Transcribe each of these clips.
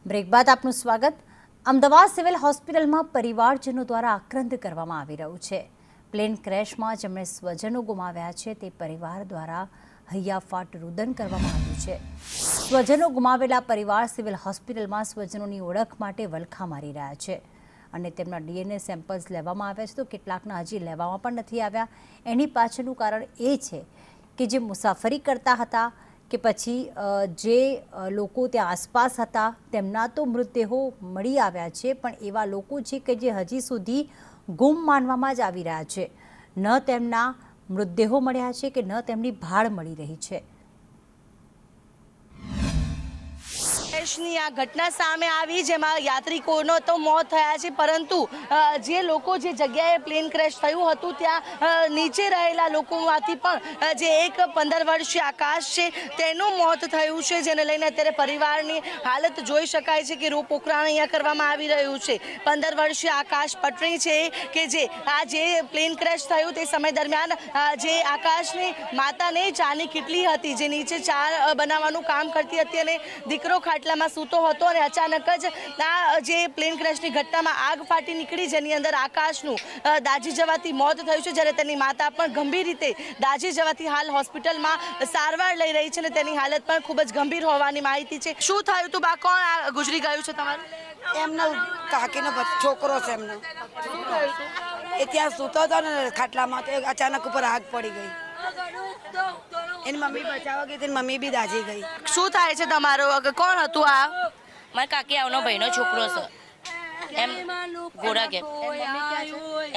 Break બાદ આપનું સ્વાગત। અમદાવાદ સિવિલ હોસ્પિટલમાં પરિવારજનો દ્વારા આક્રંદ કરવામાં આવી રહ્યું છે। પ્લેન ક્રેશમાં જેમણે સ્વજનો ગુમાવ્યા છે તે પરિવાર દ્વારા હૈયાફાટ રુદન કરવામાં આવ્યું છે। સ્વજનો ગુમાવેલા પરિવાર સિવિલ હોસ્પિટલમાં સ્વજનોની ઓળખ માટે વલખા મારી રહ્યા છે અને તેમના ડીએનએ સેમ્પલ્સ લેવામાં આવ્યા છે તો કેટલાકના હજી લેવામાં પણ નથી આવ્યા। એની પાછળનું કારણ એ છે કે જે મુસાફરી કરતા હતા કે પછી જે લોકો ત્યાં આસપાસ હતા તેમના તો મૃતદેહો મળી આવ્યા છે, પણ એવા લોકો છે કે જે હજી સુધી ગુમ માનવામાં જ આવી રહ્યા છે। ન તેમના મૃતદેહો મળ્યા છે કે ન તેમની ભાળ મળી રહી છે। ની આ ઘટના સામે આવી જેમાં યાત્રિકોનો તો મોત થયા છે, પરંતુ જે લોકો જે જગ્યાએ પ્લેન ક્રેશ થયું હતું ત્યાં નીચે રહેલા લોકોમાંથી પણ જે એક 15 વર્ષીય આકાશ છે તેનું મોત થયું છે, જેને લઈને અત્યારે પરિવારની હાલત જોઈ શકાય છે કે રોપોકરાણ અહીંયા કરવામાં આવી રહ્યું છે। 15 વર્ષીય આકાશ પટણી છે કે જે પ્લેન ક્રેશ થયું તે સમય દરમિયાન જે આકાશની માતાને ચાની કીટલી હતી જે નીચે ચા બનાવવાનું કામ કરતી હતી અને દીકરો ખાટલામાં સૂતો હતો અને અચાનક જ આ જે પ્લેન ક્રેશની ઘટનામાં આગ ફાટી નીકળી, જેની અંદર આકાશનું દાઝી જવાથી મોત થયું છે, જ્યારે તેની માતા પણ ગંભીર રીતે દાઝી જવાથી હાલ હોસ્પિટલમાં સારવાર લઈ રહી છે અને તેની હાલત પણ ખૂબ જ ગંભીર હોવાની માહિતી છે। શું થયું હતું બા? કોણ ગુજરી ગયું છે તમારું? એમનો કાકીનો છોકરો છે એમનો। એ ત્યાં સૂતો હતો ને ખાટલામાં, તો અચાનક ઉપર આગ પડી ગઈ। એની મમ્મી બચાવવા ગઈ, તેની મમ્મી બી દાઝી ગઈ। શું થાય છે તમારો? કોણ હતું આ? મારા કાકી આવનો ભાઈનો છોકરો છે, એમ ગોળા કે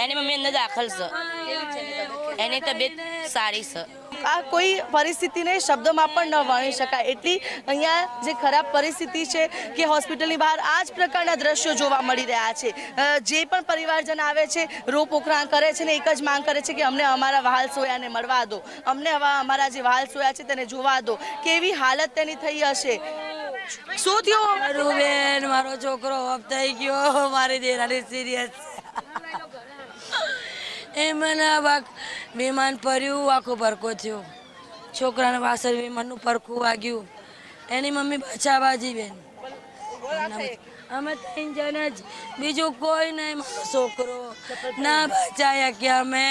એની મમ્મી અંદર દાખલ છે, એની તબિયત સારી છે। આ કોઈ પરિસ્થિતિને શબ્દોમાં પણ ન વર્ણી શકાય એટલી અહીંયા જે ખરાબ પરિસ્થિતિ છે કે હોસ્પિટલની બહાર આ જ પ્રકારના દ્રશ્યો જોવા મળી રહ્યા છે। જે પણ પરિવારજન આવે છે રોપોકરાણ કરે છે ને એક જ માંગ કરે છે કે અમને અમારા વહાલ સોયાને મળવા દો, અમને અમારા જે વહાલ સોયા છે તેને જોવા દો। કેવી હાલત તેની થઈ હશે? શું થયું? મારું બેન, મારો છોકરો ઓફ થઈ ગયો, મારી દેરાની સિરિયસ એ મને વિમાન પડ્યું, આખો પરકો થયો, છોકરાને પાછળ વિમાનનું પરખું વાગ્યું, એની મમ્મી બચાવવાજી બેન, અમે 3 જણ જ, બીજું કોઈ નહીં, મારો છોકરો ના બચાયા કે અમે।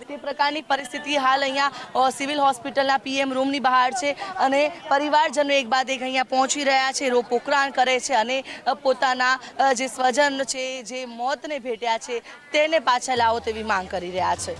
તે પ્રકારની પરિસ્થિતિ હાલ અહીંયા સિવિલ હોસ્પિટલના પીએમ રૂમની બહાર છે અને પરિવારજનો એક બાદ એક અહીંયા પહોંચી રહ્યા છે, રોપોકરાણ કરે છે અને પોતાના જે સ્વજન છે જે મોતને ભેટ્યા છે તેને પાછા લાવો તેવી માંગ કરી રહ્યા છે।